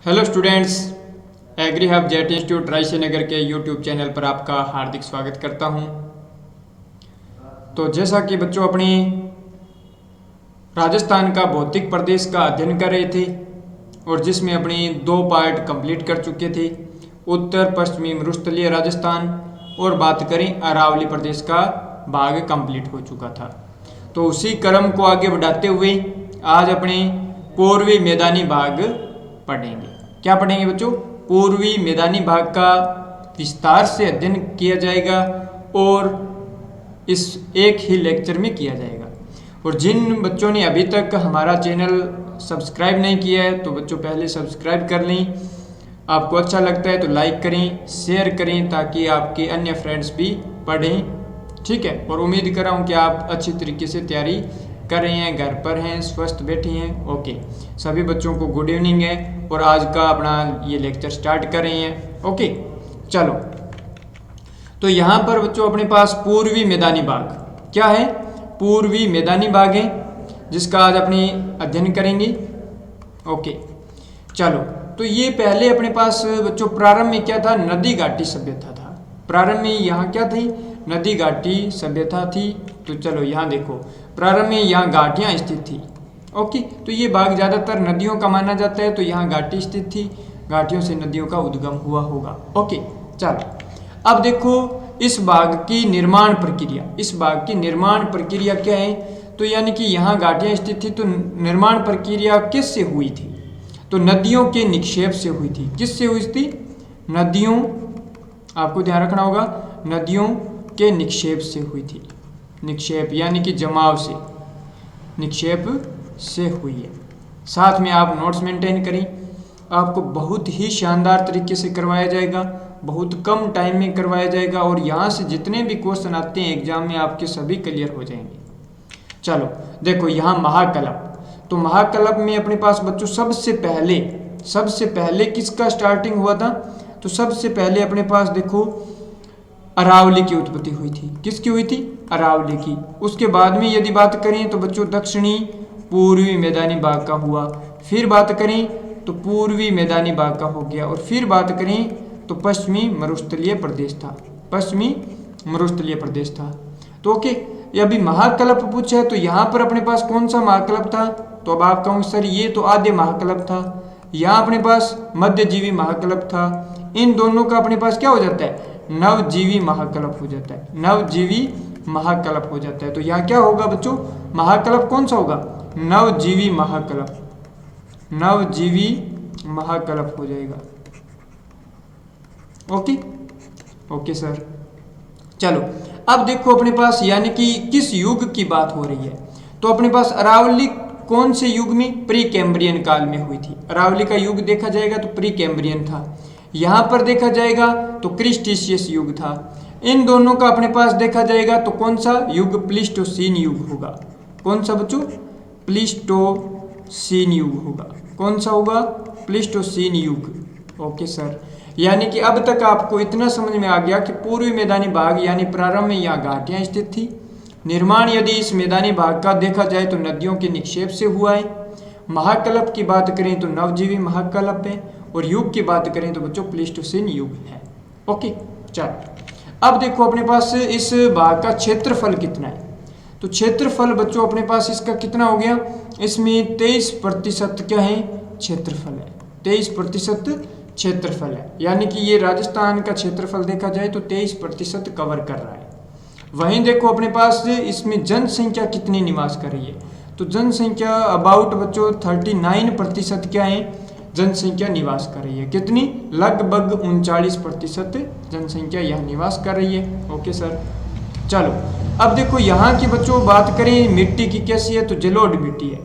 Hello students, agri hub jet institute Raisenagar के YouTube channel पर आपका हार्दिक स्वागत करता हूं। तो जैसा कि बच्चों अपनी राजस्थान का भौतिक प्रदेश का अध्ययन कर रहे थे और जिसमें अपनी 2 पार्ट कंप्लीट कर चुके थे, उत्तर पश्चिमी मरुस्थलीय राजस्थान और बात करें अरावली प्रदेश का भाग कंप्लीट हो चुका था। तो उसी क्रम को आगे बढ़ाते हुए आज अपने पूर्वी मैदानी भाग पढ़ेंगे। क्या पढ़ेंगे बच्चों? पूर्वी मैदानी भाग का विस्तार से अध्ययन किया जाएगा और इस एक ही लेक्चर में किया जाएगा। और जिन बच्चों ने अभी तक हमारा चैनल सब्सक्राइब नहीं किया है तो बच्चों पहले सब्सक्राइब कर लें। आपको अच्छा लगता है तो लाइक करें, शेयर करें ताकि आपके अन्य फ्रेंड्स भी पढ़ें। ठीक है, और उम्मीद कर रहा हूँ कि आप अच्छी तरीके से तैयारी कर रहे हैं, घर पर हैं, स्वस्थ बैठे हैं। ओके, सभी बच्चों को गुड इवनिंग है और आज का अपना ये लेक्चर स्टार्ट कर रहे हैं। ओके चलो, तो यहाँ पर बच्चों अपने पास पूर्वी मैदानी भाग क्या है? पूर्वी मैदानी भाग है जिसका आज अपने अध्ययन करेंगे। ओके चलो, तो ये पहले अपने पास बच्चों प्रारंभ में क्या था? नदी घाटी सभ्यता था। प्रारंभ में यहाँ क्या थी? नदी घाटी सभ्यता थी। तो चलो यहाँ देखो, प्रारंभ में यहाँ घाटियाँ स्थित थी। ओके, तो ये भाग ज़्यादातर नदियों का माना जाता है, तो यहाँ घाटी स्थित थी, घाटियों से नदियों का उद्गम हुआ होगा। ओके चलो, अब देखो इस भाग की निर्माण प्रक्रिया, इस भाग की निर्माण प्रक्रिया क्या है? तो यानी कि यहाँ घाटियाँ स्थित थी, तो निर्माण प्रक्रिया किससे हुई थी? तो नदियों के निक्षेप से हुई थी। किससे हुई थी? नदियों, आपको ध्यान रखना होगा, नदियों के निक्षेप से हुई थी। निक्षेप यानी कि जमाव से, निक्षेप से हुई है। साथ में आप नोट्स मेंटेन करें, आपको बहुत ही शानदार तरीके से करवाया जाएगा, बहुत कम टाइम में करवाया जाएगा और यहाँ से जितने भी क्वेश्चन आते हैं एग्जाम में आपके सभी क्लियर हो जाएंगे। चलो देखो यहाँ महाकल्प, तो महाकल्प में अपने पास बच्चों सबसे पहले किसका स्टार्टिंग हुआ था? तो सबसे पहले अपने पास देखो अरावली की उत्पत्ति हुई थी। किसकी हुई थी? अरावली की। उसके बाद में यदि बात करें तो बच्चों दक्षिणी पूर्वी मैदानी भाग का हुआ, फिर बात करें तो पूर्वी मैदानी भाग का हो गया, और फिर बात करें तो पश्चिमी मरुस्थलीय प्रदेश था, पश्चिमी मरुस्थलीय प्रदेश था। तो ओके, ये अभी महाकल्प पूछा है तो यहाँ पर अपने पास कौन सा महाकल्प था? तो अब आप कहोगे सर ये तो आद्य महाकल्प था, यहाँ अपने पास मध्यजीवी महाकल्प था। इन दोनों का अपने पास क्या हो जाता है? नवजीवी महाकल्प हो जाता है, नवजीवी महाकल्प हो जाता है। तो यहाँ क्या होगा बच्चों? महाकल्प कौन सा होगा? नवजीवी महाकल्प, नवजीवी महाकल्प हो जाएगा। Okay okay sir. चलो अब देखो अपने पास यानी कि किस युग की बात हो रही है? तो अपने पास अरावली कौन से युग में? प्री कैम्ब्रियन काल में हुई थी। अरावली का युग देखा जाएगा तो प्री कैम्ब्रियन था। यहाँ पर देखा जाएगा तो क्रिस्टेशियस युग था। इन दोनों का अपने पास देखा जाएगा तो कौन सा युग? प्लीस्टोसीन युग होगा। कौन सा बच्चों? प्लीस्टोसीन युग होगा। कौन सा होगा? प्लीस्टोसीन युग। ओके सर, यानी कि अब तक आपको इतना समझ में आ गया कि पूर्वी मैदानी भाग यानी प्रारंभ में यहाँ घाटियाँ स्थित थी। निर्माण यदि इस मैदानी भाग का देखा जाए तो नदियों के निक्षेप से हुआ है। महाकल्प की बात करें तो नवजीवी महाकल्प है, और युग की बात करें तो बच्चों प्लीस्टोसीन युग है। ओके चलो, अब देखो अपने पास इस भाग का क्षेत्रफल कितना है? तो क्षेत्रफल बच्चों अपने पास इसका कितना हो गया? इसमें 23% क्या है? क्षेत्रफल है। 23% क्षेत्रफल है, यानी कि ये राजस्थान का क्षेत्रफल देखा जाए तो 23% कवर कर रहा है। वहीं देखो अपने पास इसमें जनसंख्या कितनी निवास कर रही है? तो जनसंख्या अबाउट बच्चों 39% क्या है? जनसंख्या निवास कर रही है। कितनी? लगभग 39% जनसंख्या यहाँ निवास कर रही है। Okay sir. चलो अब देखो यहाँ की बच्चों बात करें मिट्टी की कैसी है? तो जलोढ़ मिट्टी है।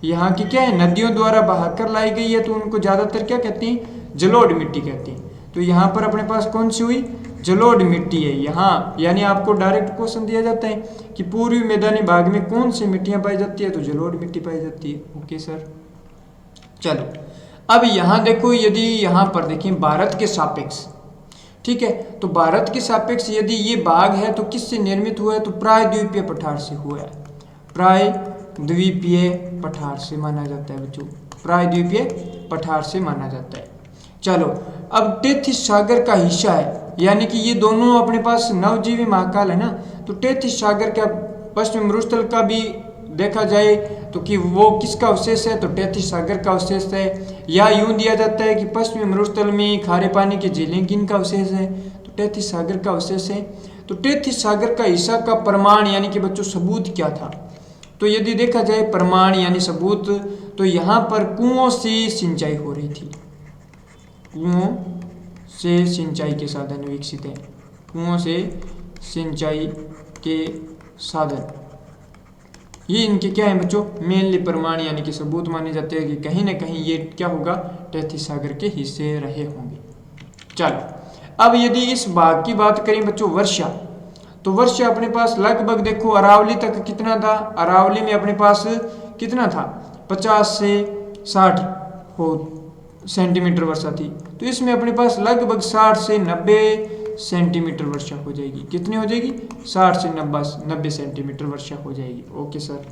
यहाँ की क्या है? नदियों द्वारा बहाकर लाई गई है, तो उनको ज़्यादातर क्या कहते हैं? जलोढ़ मिट्टी कहते हैं। तो यहाँ पर अपने पास कौन सी हुई? जलोढ़ मिट्टी है यहाँ। यानी आपको डायरेक्ट क्वेश्चन दिया जाता है कि पूर्वी मैदानी भाग में कौन सी मिट्टियाँ पाई जाती है? तो जलोढ़ मिट्टी पाई जाती है। Okay sir. चलो अब यहाँ देखो, यदि यहाँ पर देखें भारत के सापेक्ष, ठीक है, तो भारत के सापेक्ष यदि ये भाग है तो किससे निर्मित हुआ है? तो प्रायद्वीपीय पठार से हुआ है। द्वीपीय पठार से माना जाता है बच्चों, प्रायद्वीपीय पठार से माना जाता है। चलो अब टेथिस सागर का हिस्सा है, यानी कि ये दोनों अपने पास नवजीवी महाकाल है ना, तो टेथिस सागर का पश्चिमी मरुस्थल का भी देखा जाए तो कि वो किसका अवशेष है, तो टेथिस सागर का अवशेष है। या यूं दिया जाता है कि पश्चिमी मरुस्थल में खारे पानी की झीलें किन का अवशेष है, तो टेथिस सागर का अवशेष है। तो टेथिस सागर का हिस्सा का प्रमाण यानी कि बच्चों सबूत क्या था, तो यदि देखा जाए प्रमाण यानी सबूत, तो यहाँ पर कुओं से सिंचाई हो रही थी, कुओं से सिंचाई के साधन विकसित हैं, कुओं से सिंचाई के साधन, ये इनके क्या है बच्चों, मेनली प्रमाण यानी कि सबूत माने जाते हैं कि कहीं ना कहीं ये क्या होगा, टेथिस सागर के हिस्से रहे होंगे। चलो अब यदि इस भाग की बात करें बच्चों वर्षा, तो वर्षा अपने पास लगभग देखो अरावली तक कितना था, अरावली में अपने पास कितना था, 50 से 60 हो सेंटीमीटर वर्षा थी, तो इसमें अपने पास लगभग 60 से 90 सेंटीमीटर वर्षा हो जाएगी। कितनी हो जाएगी, 60 से 90 सेंटीमीटर वर्षा हो जाएगी। Okay sir.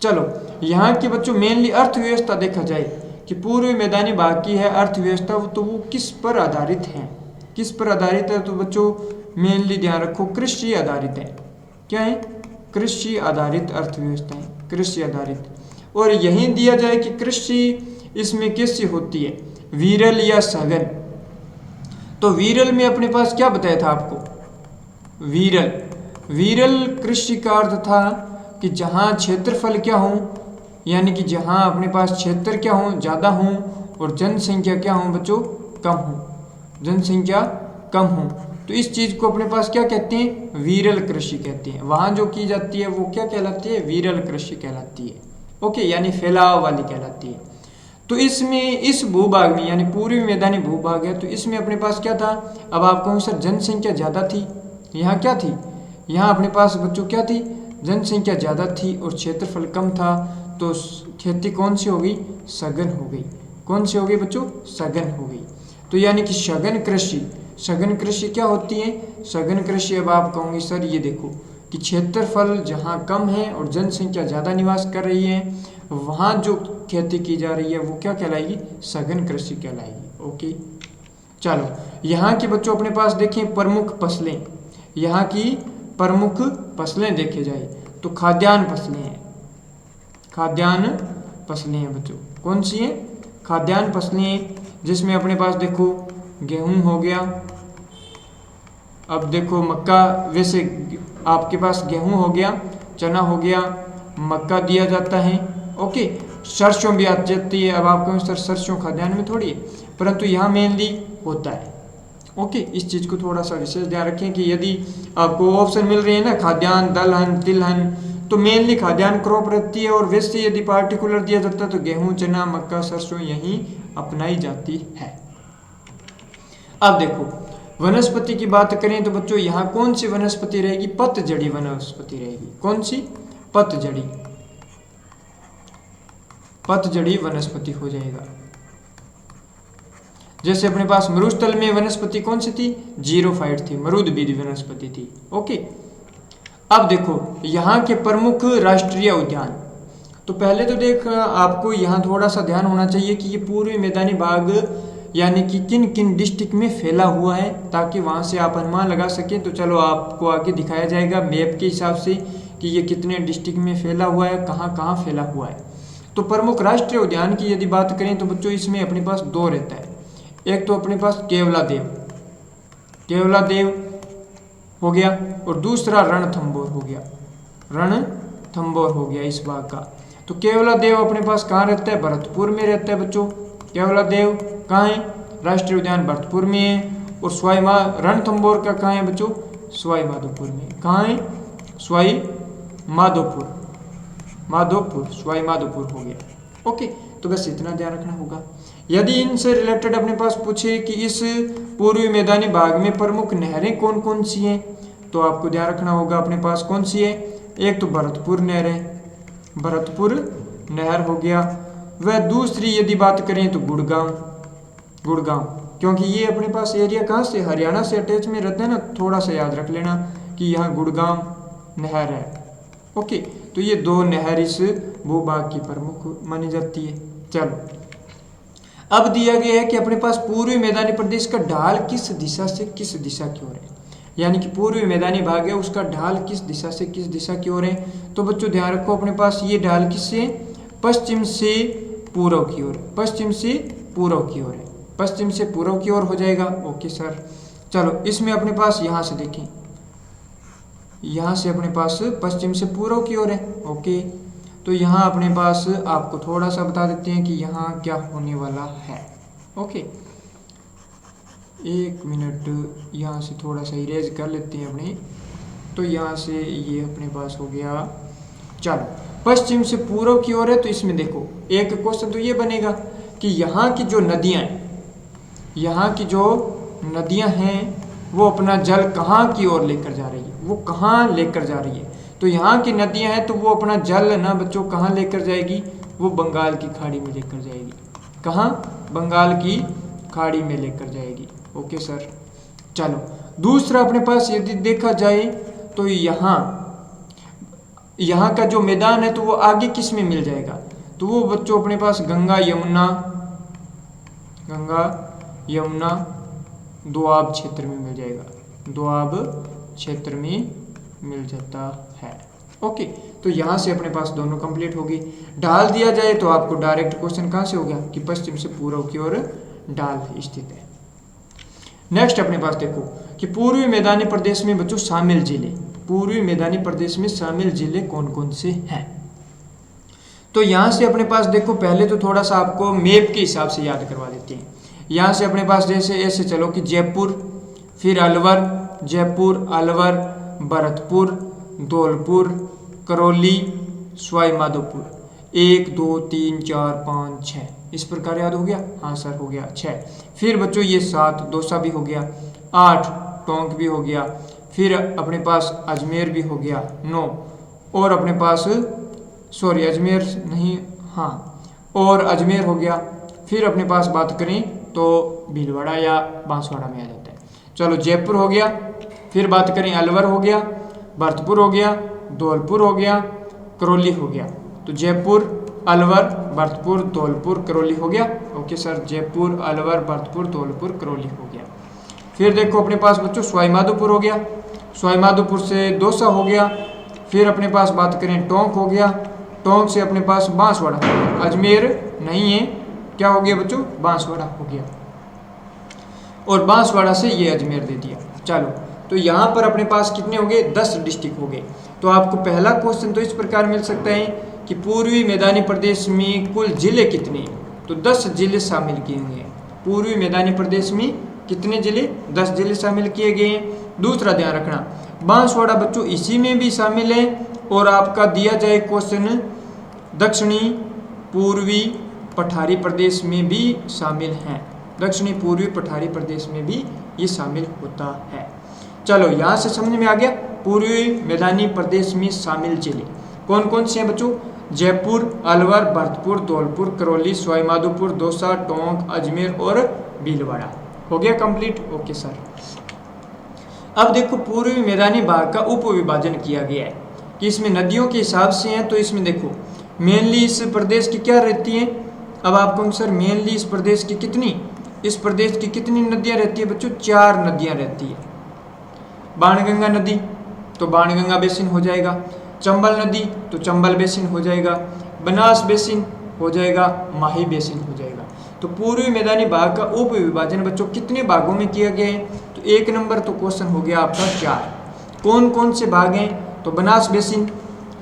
चलो यहाँ की बच्चों मेनली अर्थव्यवस्था देखा जाए कि पूर्वी मैदानी भाग की है अर्थव्यवस्था, तो वो किस पर आधारित है, किस पर आधारित है, तो बच्चों मेनली ध्यान रखो कृषि आधारित है। क्या है, कृषि आधारित अर्थव्यवस्था है, कृषि आधारित। और यही दिया जाए कि कृषि इसमें कैसी होती है, विरल या सघन, तो विरल में अपने पास क्या बताया था आपको, विरल, विरल कृषि का अर्थ था कि जहाँ क्षेत्रफल क्या हो, यानी कि जहाँ अपने पास क्षेत्र क्या हो, ज़्यादा हो, और जनसंख्या क्या हो बच्चों, कम हो, जनसंख्या कम हो, तो इस चीज़ को अपने पास क्या कहते हैं, विरल कृषि कहते हैं। वहाँ जो की जाती है वो क्या कहलाती है, विरल कृषि कहलाती है। ओके, यानी फैलाव वाली कहलाती है। तो इसमें इस भूभाग में यानी पूर्वी मैदानी भूभाग है, तो इसमें अपने पास क्या था, अब आप कहो सर जनसंख्या ज़्यादा थी, यहाँ क्या थी, यहाँ अपने पास बच्चों क्या थी, जनसंख्या ज़्यादा थी और क्षेत्रफल कम था, तो खेती कौन सी हो गई, सघन हो गई। कौन सी हो गई बच्चों, सघन हो गई। तो यानी कि सघन कृषि, सघन कृषि क्या होती है, सघन कृषि अब आप कहोगे सर ये देखो कि क्षेत्रफल जहाँ कम है और जनसंख्या ज़्यादा निवास कर रही है, वहाँ जो खेती की जा रही है वो क्या कहलाएगी, सघन कृषि कहलाएगी। ओके, चलो यहाँ के बच्चों अपने पास देखें प्रमुख फसलें, यहाँ की प्रमुख फसलें देखे जाए तो खाद्यान्न फसलें हैं, खाद्यान्न फसलें हैं बच्चों, कौन सी हैं, खाद्यान्न फसलें, जिसमें अपने पास देखो गेहूं हो गया, अब देखो मक्का, वैसे आपके पास गेहूं हो गया, चना हो गया, मक्का दिया जाता है। ओके, सरसों भी आ जाती है। अब आपको सर सरसों खाद्यान्न में थोड़ी है, परंतु यहाँ मेनली होता है। ओके, इस चीज़ को थोड़ा सा विशेष ध्यान रखें कि यदि आपको ऑप्शन मिल रही है ना खाद्यान्न, दलहन, तिलहन, तो मेनली खाद्यान्न क्रॉप रहती है, और वैसे यदि पार्टिकुलर दिया जाता है तो गेहूं, चना, मक्का, सरसों यही अपनाई जाती है। अब देखो वनस्पति की बात करें तो बच्चों यहाँ कौन सी वनस्पति रहेगी, पतझड़ी वनस्पति रहेगी। कौन सी, पतझड़ी, पतझड़ी वनस्पति हो जाएगा। जैसे अपने पास मरुस्थल में वनस्पति कौन सी थी, जीरोफाइट थी, मरुदबीज वनस्पति थी। ओके, अब देखो यहाँ के प्रमुख राष्ट्रीय उद्यान, तो पहले तो देख आपको यहाँ थोड़ा सा ध्यान होना चाहिए कि ये पूर्वी मैदानी भाग यानी कि किन किन डिस्ट्रिक्ट में फैला हुआ है, ताकि वहाँ से आप अनुमान लगा सकें। तो चलो आपको आगे दिखाया जाएगा मैप के हिसाब से कि ये कितने डिस्ट्रिक्ट में फैला हुआ है, कहाँ कहाँ फैला हुआ है। तो प्रमुख राष्ट्रीय उद्यान की यदि बात करें तो बच्चों इसमें अपने पास दो रहता है, एक तो अपने पास केवलादेव, केवलादेव हो गया, और दूसरा रणथंभौर हो गया, रणथंभौर हो गया इस भाग का। तो केवलादेव अपने पास कहाँ रहता है, भरतपुर में रहता है बच्चों। केवलादेव कहाँ है, राष्ट्रीय उद्यान भरतपुर में है, और रणथंभौर का कहाँ है बच्चों, सवाई माधोपुर में। कहाँ है, सवाई माधोपुर, माधोपुर, सवाई माधोपुर हो गया। ओके, तो बस इतना ध्यान रखना होगा। यदि इनसे रिलेटेड अपने पास पूछे कि इस पूर्वी मैदानी भाग में प्रमुख नहरें कौन कौन सी हैं, तो आपको ध्यान रखना होगा अपने पास कौन सी है, एक तो भरतपुर नहर है, भरतपुर नहर हो गया, वह दूसरी यदि बात करें तो गुड़गांव, गुड़गांव, क्योंकि ये अपने पास एरिया कहाँ से, हरियाणा से अटैच में रहता है ना, थोड़ा सा याद रख लेना कि यहाँ गुड़गांव नहर है। ओके, तो ये दो नहर इस भूभाग की प्रमुख मानी जाती है। चलो अब दिया गया है कि अपने पास पूर्वी मैदानी प्रदेश का ढाल किस दिशा से किस दिशा की ओर है, यानी कि पूर्वी मैदानी भाग है उसका ढाल किस दिशा से किस दिशा की ओर है। तो बच्चों ध्यान रखो अपने पास ये ढाल किससे, पश्चिम से पूर्व की ओर, पश्चिम से पूर्व की ओर है, पश्चिम से पूर्व की ओर हो जाएगा। Okay sir. चलो इसमें अपने पास यहाँ से देखें, यहाँ से अपने पास पश्चिम से पूर्व की ओर है। ओके तो यहाँ अपने पास आपको थोड़ा सा बता देते हैं कि यहाँ क्या होने वाला है। ओके एक मिनट, यहाँ से थोड़ा सा इरेज कर लेते हैं अपने। तो यहाँ से ये अपने पास हो गया। चलो पश्चिम से पूर्व की ओर है, तो इसमें देखो एक क्वेश्चन तो ये बनेगा कि यहाँ की जो नदियाँ हैं, यहाँ की जो नदियाँ हैं वो अपना जल कहाँ की ओर लेकर जा रही है, वो कहाँ लेकर जा रही है। तो यहाँ की नदियाँ हैं तो वो अपना जल ना बच्चों कहाँ लेकर जाएगी, वो बंगाल की खाड़ी में लेकर जाएगी। कहाँ, बंगाल की खाड़ी में लेकर जाएगी। Okay sir. चलो दूसरा अपने पास यदि देखा जाए तो यहाँ का जो मैदान है तो वो आगे किस में मिल जाएगा, तो वो बच्चों अपने पास गंगा यमुना दोआब क्षेत्र में मिल जाएगा, दोआब क्षेत्र में मिल जाता है। ओके तो यहाँ से अपने पास दोनों कंप्लीट होगी। ढाल दिया जाए तो आपको डायरेक्ट क्वेश्चन कहाँ से हो गया कि पश्चिम से पूर्व की ओर ढाल स्थित है। नेक्स्ट अपने पास देखो कि पूर्वी मैदानी प्रदेश में बच्चों शामिल जिले, पूर्वी मैदानी प्रदेश में शामिल जिले कौन कौन से हैं। तो यहाँ से अपने पास देखो पहले तो थोड़ा सा आपको मैप के हिसाब से याद करवा देते हैं। यहाँ से अपने पास जैसे ऐसे चलो कि जयपुर, फिर अलवर, जयपुर, अलवर, भरतपुर, धौलपुर, करौली, सवाई माधोपुर, 1 2 3 4 5 6 इस प्रकार याद हो गया। हाँ सर हो गया 6। फिर बच्चों ये 7 दौसा भी हो गया, 8 टोंक भी हो गया, फिर अपने पास अजमेर भी हो गया 9, और अपने पास सॉरी अजमेर नहीं, हाँ और अजमेर हो गया। फिर अपने पास बात करें तो भीलवाड़ा या बांसवाड़ा में आ जाता है। चलो जयपुर हो गया, फिर बात करें अलवर हो गया, भरतपुर हो गया, धौलपुर हो गया, करौली हो गया। तो जयपुर, अलवर, भरतपुर, धौलपुर, करौली हो गया। ओके सर, जयपुर, अलवर, भरतपुर, धौलपुर, करौली हो गया। फिर देखो अपने पास बच्चों सवाई माधोपुर हो गया, सवाई माधोपुर से दौसा हो गया। फिर अपने पास बात करें टोंक हो गया, टोंक से अपने पास बांसवाड़ा, अजमेर नहीं है, क्या हो गया बच्चों बांसवाड़ा हो गया, और बांसवाड़ा से ये अजमेर दे दिया। चलो तो यहाँ पर अपने पास कितने हो गए 10 डिस्ट्रिक्ट हो गए। तो आपको पहला क्वेश्चन तो इस प्रकार मिल सकता है कि पूर्वी मैदानी प्रदेश में कुल जिले कितने हैं, तो 10 जिले शामिल किए गए हैं। पूर्वी मैदानी प्रदेश में कितने जिले, 10 जिले शामिल किए गए हैं। दूसरा ध्यान रखना बांसवाड़ा बच्चों इसी में भी शामिल है, और आपका दिया जाए क्वेश्चन दक्षिणी पूर्वी पठारी प्रदेश में भी शामिल हैं, दक्षिणी पूर्वी पठारी प्रदेश में भी ये शामिल होता है। चलो यहाँ से समझ में आ गया पूर्वी मैदानी प्रदेश में शामिल जिले कौन कौन से हैं बच्चों, जयपुर, अलवर, भरतपुर, धौलपुर, करौली, सवाई माधोपुर, दौसा, टोंक, अजमेर और भीलवाड़ा। हो गया कंप्लीट। Okay sir. अब देखो पूर्वी मैदानी भाग का उप विभाजन किया गया है कि इसमें नदियों के हिसाब से हैं। तो इसमें देखो मेनली इस प्रदेश की क्या रहती है, अब आपको सर मेनली इस प्रदेश की कितनी नदियाँ रहती है बच्चों, 4 नदियाँ रहती है। बाणगंगा नदी तो बाणगंगा बेसिन हो जाएगा, चंबल नदी तो चंबल बेसिन हो जाएगा, बनास बेसिन हो जाएगा, माही बेसिन हो जाएगा। तो पूर्वी मैदानी भाग का उप विभाजन बच्चों कितने भागों में किया गया है, तो 1 नंबर तो क्वेश्चन हो गया आपका 4। कौन कौन से भाग हैं, तो बनास बेसिन,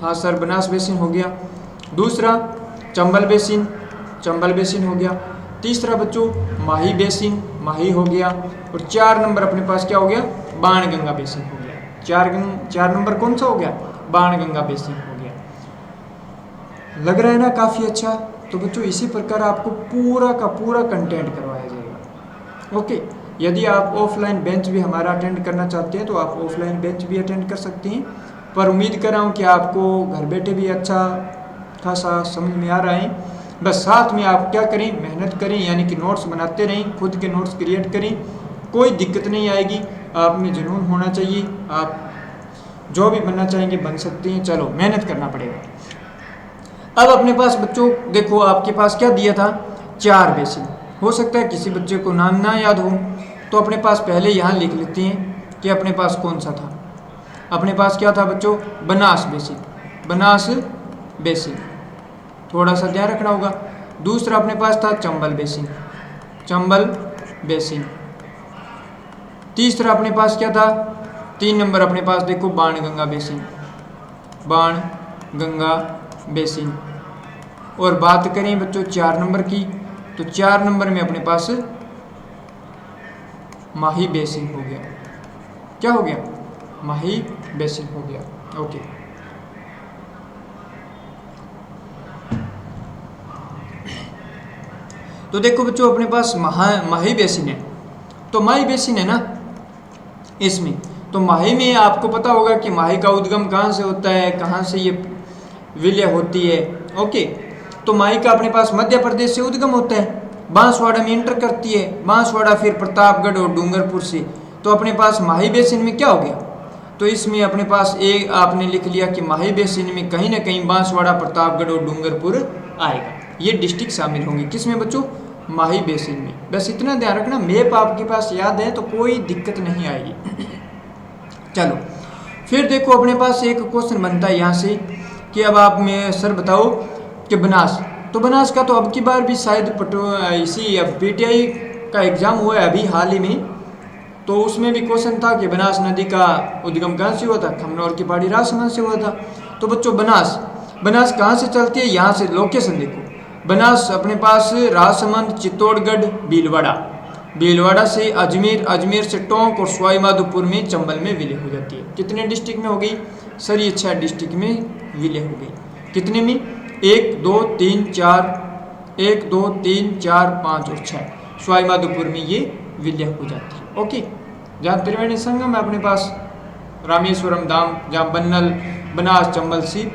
हाँ सर बनास बेसिन हो गया। दूसरा चंबल बेसिन हो गया। तीसरा बच्चों माही बेसिन, माही हो गया। और 4 नंबर अपने पास क्या हो गया, बाणगंगा बेसिन हो गया। 4 नंबर कौन सा हो गया, बाणगंगा बेसिन हो गया। लग रहा है ना काफ़ी अच्छा। तो बच्चों इसी प्रकार आपको पूरा का पूरा कंटेंट करवाया जाएगा। ओके, यदि आप ऑफलाइन बेंच भी हमारा अटेंड करना चाहते हैं तो आप ऑफलाइन बेंच भी अटेंड कर सकते हैं, पर उम्मीद कर रहा हूँ कि आपको घर बैठे भी अच्छा खासा समझ में आ रहा है। बस साथ में आप क्या करें, मेहनत करें, यानी कि नोट्स बनाते रहें, खुद के नोट्स क्रिएट करें, कोई दिक्कत नहीं आएगी। आप में जुनून होना चाहिए, आप जो भी बनना चाहेंगे बन सकते हैं। चलो मेहनत करना पड़ेगा। अब अपने पास बच्चों देखो आपके पास क्या दिया था, 4 बेसिन। हो सकता है किसी बच्चे को नाम ना याद हो, तो अपने पास पहले यहाँ लिख लेते हैं कि अपने पास कौन सा था। अपने पास क्या था बच्चों, बनास बेसिन, बनास बेसिन, थोड़ा सा ध्यान रखना होगा। दूसरा अपने पास था चंबल बेसिन, चंबल बेसिन। तीसरा अपने पास क्या था, 3 नंबर अपने पास देखो बाणगंगा बेसिन, बाणगंगा बेसिन। और बात करें बच्चों 4 नंबर की, तो 4 नंबर में अपने पास माही बेसिन हो गया। क्या हो गया, माही बेसिन हो गया। ओके, तो देखो बच्चों अपने पास माही बेसिन है, तो माही बेसिन है ना इसमें, तो माही में आपको पता होगा कि माही का उद्गम कहाँ से होता है, कहाँ से ये विलय होती है। ओके, तो माही का अपने पास मध्य प्रदेश से उद्गम होता है, बांसवाड़ा में इंटर करती है, बांसवाड़ा फिर प्रतापगढ़ और डूंगरपुर से। तो अपने पास माही बेसिन में क्या हो गया, तो इसमें अपने पास एक आपने लिख लिया कि माही बेसिन में कहीं ना कहीं बांसवाड़ा, प्रतापगढ़ और डूंगरपुर आएगा। ये डिस्ट्रिक्ट शामिल होंगे किसमें बच्चों, माही बेसिन में। बस इतना ध्यान रखना, मैप आपके पास याद है तो कोई दिक्कत नहीं आएगी। चलो फिर देखो अपने पास एक क्वेश्चन बनता है यहाँ से कि अब आप में सर बताओ कि बनास, तो बनास का तो अब की बार भी शायद इसी अब पीटीआई का एग्जाम हुआ है अभी हाल ही में, तो उसमें भी क्वेश्चन था कि बनास नदी का उद्गम कहाँ से हुआ था, खमनौर की पहाड़ी राजसमंद से हुआ था। तो बच्चों बनास, बनास कहाँ से चलती है, यहाँ से लोकेशन देखो, बनास अपने पास राजसमंद, चित्तौड़गढ़, भीलवाड़ा, भीलवाड़ा से अजमेर, अजमेर से टोंक और सवाई माधोपुर में चंबल में विलय हो जाती है। कितने डिस्ट्रिक्ट में हो गई सर, ये 6 डिस्ट्रिक्ट में विलय हो गई। कितने में, 1 2 3 4, 1 2 3 4 5 और 6, सवाई माधोपुर में ये विलय हो जाती है। ओके, जहाँ त्रिवेणी संगम में अपने पास रामेश्वरम धाम, जहाँ बन्नल, बनास, चंबल सी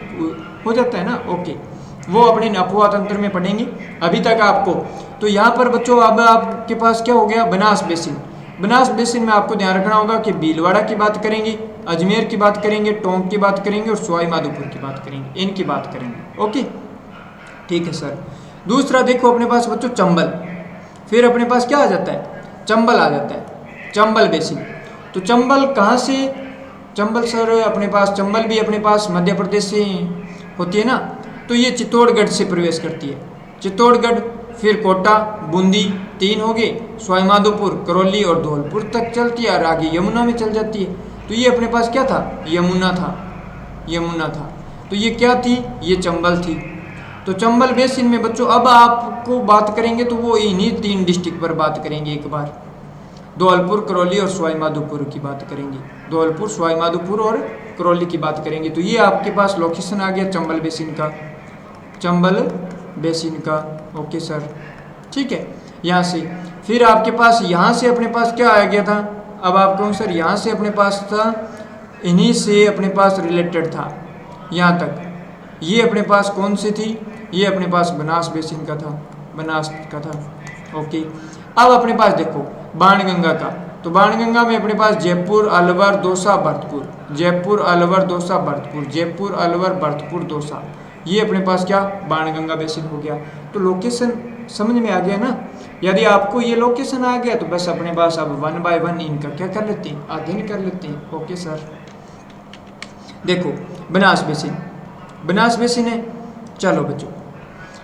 हो जाता है ना। ओके, वो अपने अपवाद तंत्र में पढ़ेंगे अभी तक आपको। तो यहाँ पर बच्चों अब आपके पास क्या हो गया, बनास बेसिन। बनास बेसिन में आपको ध्यान रखना होगा कि भीलवाड़ा की बात करेंगे, अजमेर की बात करेंगे, टोंक की बात करेंगे और सवाई माधोपुर की बात करेंगे, इनकी बात करेंगे। ओके ठीक है सर। दूसरा देखो अपने पास बच्चों चंबल, फिर अपने पास क्या आ जाता है, चंबल आ जाता है, चंबल बेसिन। तो चंबल कहाँ से, चंबल सर अपने पास, चंबल भी अपने पास मध्य प्रदेश से होती है ना, तो ये चित्तौड़गढ़ से प्रवेश करती है, चित्तौड़गढ़, फिर कोटा, बूंदी, 3 हो गए, सवाई माधोपुर, करौली और धौलपुर तक चलती है और आगे यमुना में चल जाती है। तो ये अपने पास क्या था, यमुना था, यमुना था। तो ये क्या थी, ये चंबल थी। तो चंबल बेसिन में बच्चों अब आपको बात करेंगे तो वो इन्हीं 3 डिस्ट्रिक्ट पर बात करेंगे एक बार, धौलपुर, करौली और सवाई माधोपुर की बात करेंगे, धौलपुर, सवाई माधोपुर और करौली की बात करेंगे। तो ये आपके पास लोकेशन आ गया चंबल बेसिन का, चंबल बेसिन का। ओके सर, ठीक है। यहाँ से फिर आपके पास, यहाँ से अपने पास क्या आ गया था, अब आप कहूँ सर यहाँ से अपने पास था, इन्हीं से अपने पास रिलेटेड था यहाँ तक। ये अपने पास कौन सी थी, ये अपने पास बनास बेसिन का था, बनास का था। ओके, अब अपने पास देखो बाणगंगा का, तो बाणगंगा में अपने पास जयपुर, अलवर, दौसा, भरतपुर, जयपुर, अलवर, दौसा, भरतपुर, जयपुर, अलवर, भरतपुर, दौसा, ये अपने पास क्या बाणगंगा बेसिन हो गया। तो लोकेशन समझ में आ गया ना। यदि आपको ये लोकेशन आ गया तो बस अपने पास अब 1 बाय 1 इनका क्या कर लेते हैं, अध्ययन कर लेते हैं। ओके सर, देखो बनास बेसिन, बनास बेसिन है। चलो बच्चों,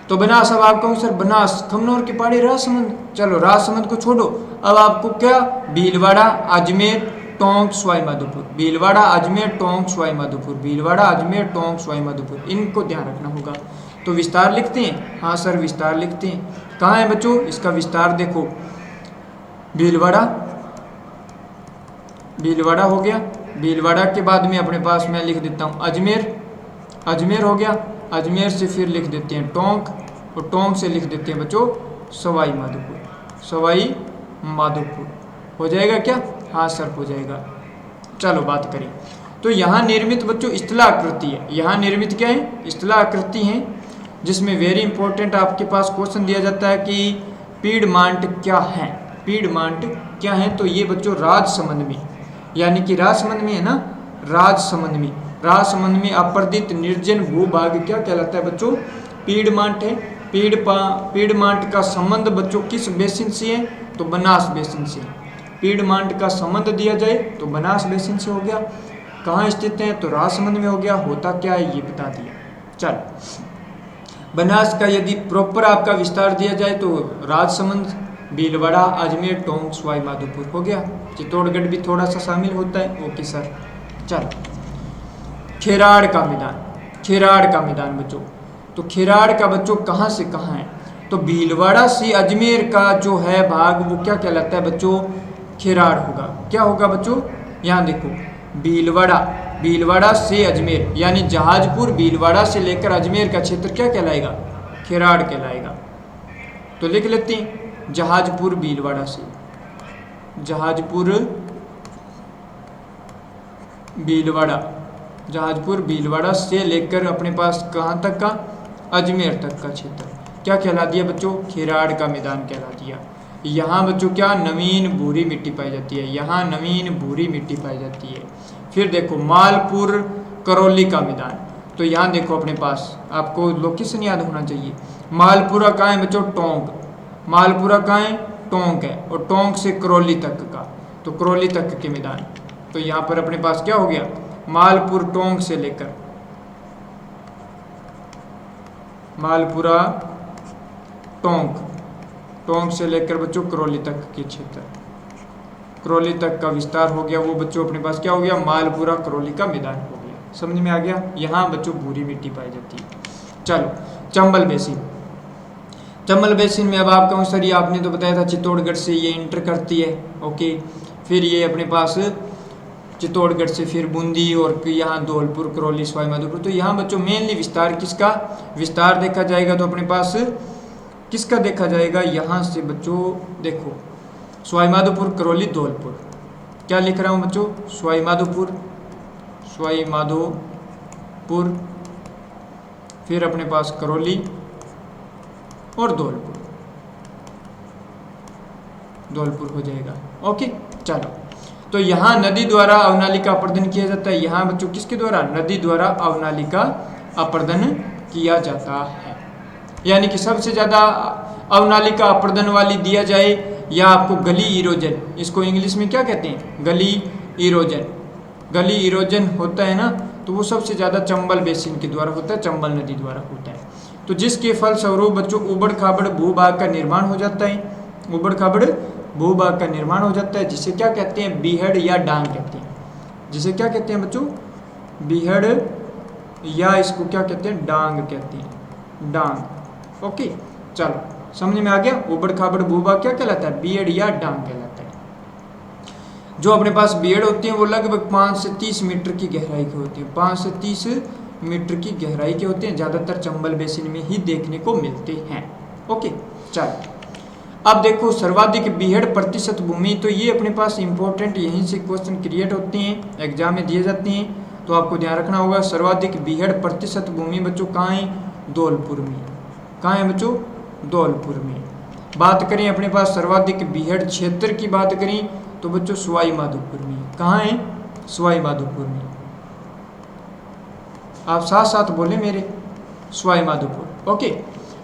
तो बनास, अब आप कहूँ सर बनास खमनौर की पहाड़ी राजसमंद, चलो राजसमंद को छोड़ो, अब आपको क्या, भीलवाड़ा, अजमेर, टोंक, सवाई माधोपुर, भीलवाड़ा, अजमेर, टोंक, सवाई माधोपुर, भीलवाड़ा, अजमेर, टोंक, सवाई माधोपुर, इनको ध्यान रखना होगा। तो विस्तार लिखते हैं, हाँ सर विस्तार लिखते हैं। कहाँ है बच्चों इसका विस्तार, देखो भीलवाड़ा, भीलवाड़ा हो गया, भीलवाड़ा के बाद में अपने पास मैं लिख देता हूँ अजमेर, अजमेर हो गया, अजमेर से फिर लिख देते हैं टोंक, और टोंक से लिख देते हैं बच्चों सवाई माधोपुर, सवाई माधोपुर। हो जाएगा क्या, हाँ सर हो जाएगा। चलो बात करें, तो यहाँ निर्मित बच्चों स्थला आकृति है, यहाँ निर्मित क्या है, स्थला आकृति है, जिसमें वेरी इंपॉर्टेंट आपके पास क्वेश्चन दिया जाता है कि पीडमांट क्या है, पीडमांट क्या है। तो ये बच्चों राजसमंद में, यानी कि राजसमंद में है ना, राजसमंद में, राजसमंद में अपर्दित निर्जन भूभाग क्या कहलाता है बच्चों, पीडमांट है। पीडमांट का संबंध बच्चों किस बेसिन से है? तो बनास बेसिन से। पीडमांट का संबंध दिया जाए तो बनास बेसिन से हो गया। कहाँ स्थित है? तो राजसमंद में हो गया। होता क्या है ये बता दिया। चल, बनास का यदि प्रॉपर आपका विस्तार दिया जाए तो राजसमंद, भीलवाड़ा, अजमेर, टोंक, सवाई माधोपुर हो गया। चित्तौड़गढ़ भी थोड़ा सा शामिल होता है। Okay sir. चल, खेराड़ का मैदान। खेराड़ का मैदान बच्चों, तो खेराड़ का बच्चों कहाँ से कहाँ है? तो भीलवाड़ा से अजमेर का जो है भाग वो क्या कहलाता है बच्चों? खेराड़ होगा। क्या होगा बच्चों? यहाँ देखो, भीलवाड़ा से अजमेर यानी जहाजपुर भीलवाड़ा से लेकर अजमेर का क्षेत्र क्या कहलाएगा? खेराड़ कहलाएगा। तो लिख लेते हैं जहाजपुर भीलवाड़ा से, जहाजपुर भीलवाड़ा से लेकर अपने पास कहाँ तक का? अजमेर तक का क्षेत्र क्या कहला दिया बच्चों? खेराड़ का मैदान कहला दिया। यहाँ बच्चों क्या? नवीन भूरी मिट्टी पाई जाती है। यहाँ नवीन भूरी मिट्टी पाई जाती है। फिर देखो मालपुर करौली का मैदान, तो यहाँ देखो अपने पास आपको लोकेशन याद होना चाहिए। मालपुरा कहाँ है बच्चों? टोंक। मालपुरा कहाँ है? टोंक है। और टोंक से करौली तक का, तो करौली तक के मैदान। तो यहाँ पर अपने पास क्या हो गया? मालपुर टोंक से लेकर, मालपुरा टोंक से लेकर बच्चों करौली तक के क्षेत्र, करौली तक का विस्तार हो गया। वो बच्चों अपने पास क्या हो गया? मालपुरा करौली का मैदान हो गया। समझ में आ गया? यहाँ बच्चों भूरी मिट्टी पाई जाती है। चलो, चंबल बेसिन। चंबल बेसिन में अब आपका सर ये आपने तो बताया था चित्तौड़गढ़ से ये इंटर करती है। ओके, फिर ये अपने पास चित्तौड़गढ़ से फिर बूंदी और यहाँ धौलपुर, करौली, सवाई माधोपुर। तो यहाँ बच्चों मेनली विस्तार किसका विस्तार देखा जाएगा? तो अपने पास किसका देखा जाएगा? यहाँ से बच्चों देखो सवाई माधोपुर, करौली, धौलपुर। क्या लिख रहा हूँ बच्चों? सवाई माधोपुर, फिर अपने पास करौली और धौलपुर हो जाएगा। ओके, चलो। तो यहाँ नदी द्वारा अवनालिका अपर्दन किया जाता है। यहाँ बच्चों किसके द्वारा? नदी द्वारा अवनालिका अपर्दन किया जाता है। यानी कि सबसे ज़्यादा अवनालिका अपर्दन वाली दिया जाए या आपको गली इरोजन, इसको इंग्लिश में क्या कहते हैं? गली इरोजन होता है ना, तो वो सबसे ज़्यादा चंबल बेसिन के द्वारा होता है, चंबल नदी द्वारा होता है। तो जिसके फलस्वरूप बच्चों उबड़ खाबड़ भूभाग का निर्माण हो जाता है। उबड़ खाबड़ भूभाग का निर्माण हो जाता है, जिसे क्या कहते हैं? बीहड़ या डांग कहते हैं। जिसे क्या कहते हैं बच्चों? बीहड़ या इसको क्या कहते हैं? डांग कहते हैं, डांग। ओके, चलो समझ में आ गया? उबड़ खाबड़ भूभाग क्या कहलाता है? बीहड़ या डांग कहलाता है। जो अपने पास बीहड़ होती हैं वो लगभग 5 से 30 मीटर की गहराई के होती हैं। 5 से 30 मीटर की गहराई के होते हैं। ज़्यादातर चंबल बेसिन में ही देखने को मिलते हैं। ओके, चलो अब देखो सर्वाधिक बीहड़ प्रतिशत भूमि। तो ये अपने पास इंपॉर्टेंट यहीं से क्वेश्चन क्रिएट होते हैं, एग्जाम में दिए जाते हैं। तो आपको ध्यान रखना होगा सर्वाधिक बीहड़ प्रतिशत भूमि बच्चों कहाँ है? धौलपुर में। कहाँ है बच्चों? धौलपुर में। बात करें अपने पास सर्वाधिक बीहड़ क्षेत्र की बात करें तो बच्चों सवाई माधोपुर में। कहाँ है? सवाई माधोपुर में। आप साथ साथ बोले मेरे, सवाई माधोपुर। ओके,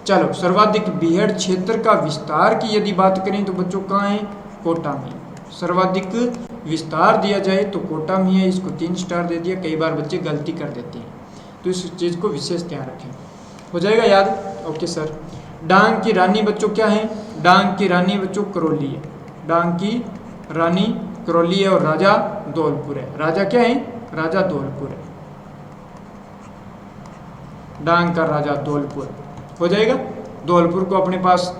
चलो सर्वाधिक बीहड़ क्षेत्र का विस्तार की यदि बात करें तो बच्चों कहाँ है? कोटा में। सर्वाधिक विस्तार दिया जाए तो कोटा में है। इसको 3 स्टार दे दिया। कई बार बच्चे गलती कर देते हैं, तो इस चीज़ को विशेष ध्यान रखें। हो जाएगा याद? Okay sir. डांग की रानी बच्चों क्या है? डांग की रानी बच्चों करौली है। डांग की रानी करौली है और राजा धौलपुर है। राजा क्या है? राजा धौलपुर है। डांग का राजा धौलपुर हो जाएगा। धौलपुर को अपने पास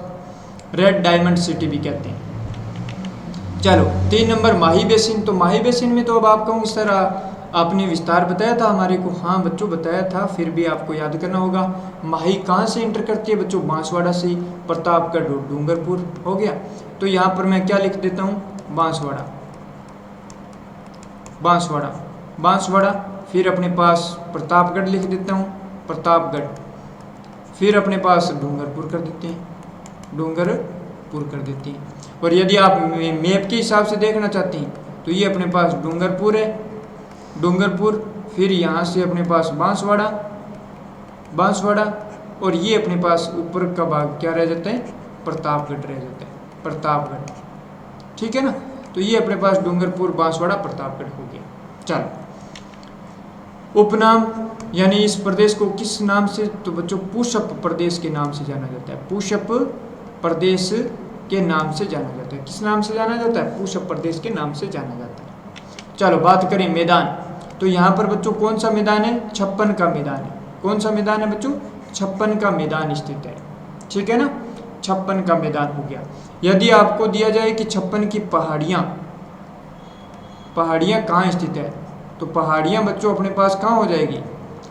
रेड डायमंड सिटी भी कहते हैं। चलो 3 नंबर माही बेसिन। तो माही बेसिन में तो अब आप कहूँगी सर आपने विस्तार बताया था हमारे को। हाँ बच्चों बताया था, फिर भी आपको याद करना होगा। माही कहाँ से एंटर करती है बच्चों? बांसवाड़ा से। प्रतापगढ़, डूंगरपुर हो गया। तो यहाँ पर मैं क्या लिख देता हूँ? बांसवाड़ा, बांसवाड़ा, बांसवाड़ा। फिर अपने पास प्रतापगढ़ लिख देता हूँ, प्रतापगढ़। फिर अपने पास डूंगरपुर कर देते हैं, डूंगरपुर कर देते हैं। और यदि आप मैप के हिसाब से देखना चाहते हैं तो ये अपने पास डूंगरपुर है, डूंगरपुर। फिर यहाँ से अपने पास बांसवाड़ा, बांसवाड़ा। और ये अपने पास ऊपर का भाग क्या रह जाता है, प्रतापगढ़ रह जाता है, प्रतापगढ़। ठीक है ना, तो ये अपने पास डूंगरपुर, बांसवाड़ा, प्रतापगढ़ हो गया। चलो, उपनाम यानी इस प्रदेश को किस नाम से, तो बच्चों पुष्प प्रदेश के नाम से जाना जाता है, पुष्प प्रदेश के नाम से जाना जाता है। किस नाम से जाना जाता है, पुष्प प्रदेश के नाम से जाना जाता है। चलो बात करें मैदान, तो यहाँ पर बच्चों कौन सा मैदान है, 56 का मैदान है। कौन सा मैदान है बच्चों, 56 का मैदान स्थित है। ठीक है ना, 56 का मैदान हो गया। यदि आपको दिया जाए कि 56 की पहाड़ियाँ कहाँ स्थित है, तो पहाड़ियाँ बच्चों अपने पास कहाँ हो जाएगी,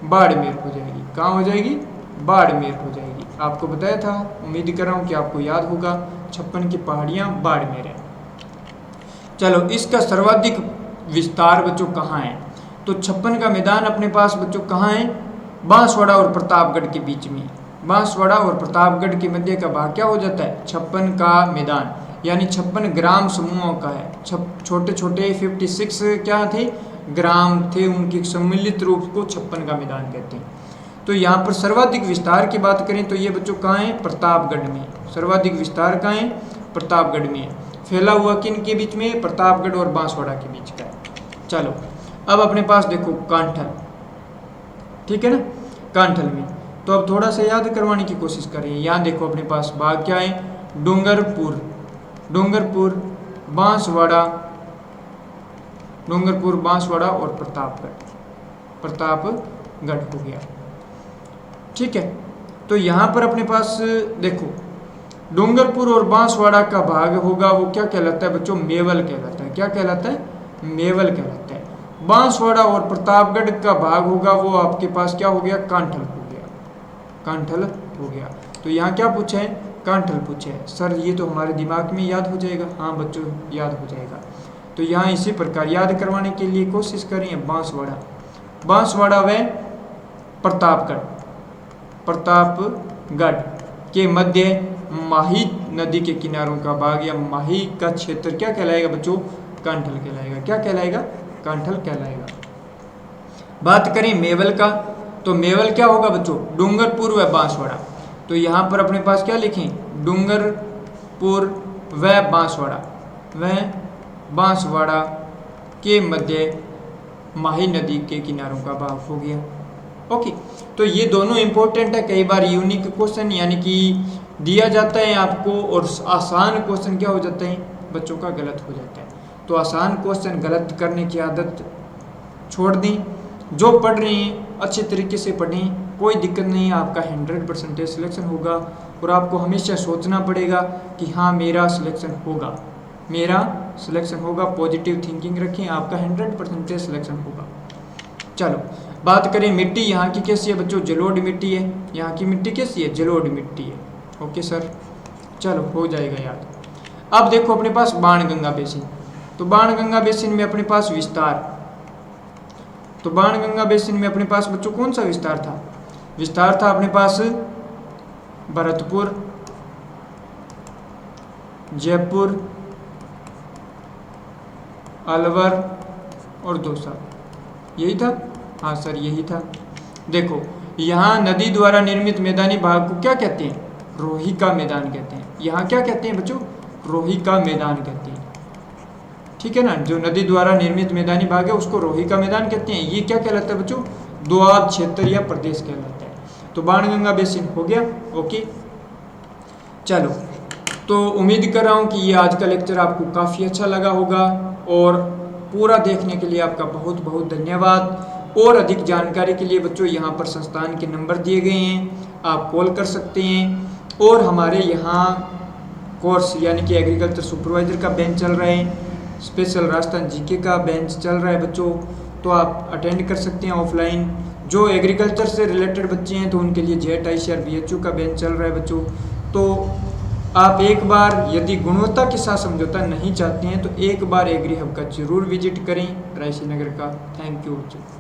बाड़मेर हो जाएगी। कहाँ हो जाएगी, बाड़मेर हो जाएगी। आपको बताया था, उम्मीद कर रहा हूँ कि आपको याद होगा, 56 की पहाड़ियाँ बाड़मेर है। चलो, इसका सर्वाधिक विस्तार बच्चों कहाँ है, तो 56 का मैदान अपने पास बच्चों कहाँ है, बांसवाड़ा और प्रतापगढ़ के बीच में। बांसवाड़ा और प्रतापगढ़ के मध्य का भाग क्या हो जाता है, 56 का मैदान, यानी 56 ग्राम समूहों का है। छोटे छोटे 56 क्या थे, ग्राम थे, उनके सम्मिलित रूप को 56 का मैदान कहते हैं। तो यहाँ पर सर्वाधिक विस्तार की बात करें तो ये बच्चों कहाँ है, प्रतापगढ़ में। सर्वाधिक विस्तार कहाँ है, प्रतापगढ़ में है। फैला हुआ किन के बीच में, प्रतापगढ़ और बांसवाड़ा के बीच का है। चलो, अब अपने पास देखो कांठल, ठीक है ना, कांठल में तो अब थोड़ा सा याद करवाने की कोशिश करें। यहाँ देखो अपने पास भाग क्या है, डूंगरपुर, डूंगरपुर, बांसवाड़ा, डूंगरपुर, बांसवाड़ा और प्रतापगढ़, प्रतापगढ़ हो गया। ठीक है, तो यहाँ पर अपने पास देखो डूंगरपुर और बांसवाड़ा का भाग होगा वो क्या कहलाता है बच्चों, मेवल कहलाता है। क्या कहलाता है, मेवल कहलाता है। बांसवाड़ा और प्रतापगढ़ का भाग होगा वो आपके पास क्या हो गया, कांठल हो गया, कांठल हो गया। तो यहाँ क्या पूछा है, कांठल पूछा है। सर ये तो हमारे दिमाग में याद हो जाएगा, हाँ बच्चों याद हो जाएगा। तो यहाँ इसी प्रकार याद करवाने के लिए कोशिश करें, बांसवाड़ा, बांसवाड़ा व प्रतापगढ़, प्रतापगढ़ के मध्य माही नदी के किनारों का भाग या माही का क्षेत्र क्या कहलाएगा बच्चों, कांठल कहलाएगा। क्या कहलाएगा, कांठल कहलाएगा। बात करें मेवल का, तो मेवल क्या होगा बच्चों, डूंगरपुर व बांसवाड़ा। तो यहाँ पर अपने पास क्या लिखें, डूंगरपुर व बांसवाड़ा के मध्य माही नदी के किनारों का भाग हो गया। ओके, तो ये दोनों इंपॉर्टेंट है। कई बार यूनिक क्वेश्चन यानी कि दिया जाता है आपको और आसान क्वेश्चन क्या हो जाता है बच्चों का, गलत हो जाता है। तो आसान क्वेश्चन गलत करने की आदत छोड़ दें। जो पढ़ रहे हैं अच्छे तरीके से पढ़ें, कोई दिक्कत नहीं है, आपका 100% सिलेक्शन होगा। और आपको हमेशा सोचना पड़ेगा कि हाँ मेरा सिलेक्शन होगा, मेरा सिलेक्शन होगा। पॉजिटिव थिंकिंग रखें, आपका 100% सिलेक्शन होगा। चलो बात करें मिट्टी यहाँ की कैसी है बच्चों, जलोढ़ मिट्टी है। यहाँ की मिट्टी कैसी है, जलोढ़ मिट्टी है। ओके सर, चलो हो जाएगा याद। अब देखो अपने पास बाणगंगा बेसिन, तो बाणगंगा बेसिन में अपने पास विस्तार, तो बाणगंगा बेसिन में अपने पास बच्चों कौन सा विस्तार था, विस्तार था अपने पास भरतपुर, जयपुर, अलवर और दौसा, यही था। हाँ सर यही था। देखो यहाँ नदी द्वारा निर्मित मैदानी भाग को क्या कहते हैं, रोही का मैदान कहते हैं। यहाँ क्या कहते हैं बच्चों, रोही का मैदान कहते हैं। ठीक है ना, जो नदी द्वारा निर्मित मैदानी भाग है उसको रोही का मैदान कहते हैं। ये क्या कहलाता है बच्चों, दोआब क्षेत्र या प्रदेश कहलाता है। तो बाणगंगा बेसिन हो गया। ओके चलो, तो उम्मीद कर रहा हूँ कि ये आज का लेक्चर आपको काफ़ी अच्छा लगा होगा और पूरा देखने के लिए आपका बहुत बहुत धन्यवाद। और अधिक जानकारी के लिए बच्चों यहाँ पर संस्थान के नंबर दिए गए हैं, आप कॉल कर सकते हैं। और हमारे यहाँ कोर्स यानी कि एग्रीकल्चर सुपरवाइजर का बेंच चल रहा है, स्पेशल राजस्थान जीके का बेंच चल रहा है बच्चों, तो आप अटेंड कर सकते हैं ऑफलाइन। जो एग्रीकल्चर से रिलेटेड बच्चे हैं तो उनके लिए जेट ICAR BHU का बेंच चल रहा है बच्चों। तो आप एक बार यदि गुणवत्ता के साथ समझौता नहीं चाहते हैं तो एक बार एग्री हब का जरूर विजिट करें, रायसी नगर का। थैंक यू बच्चों।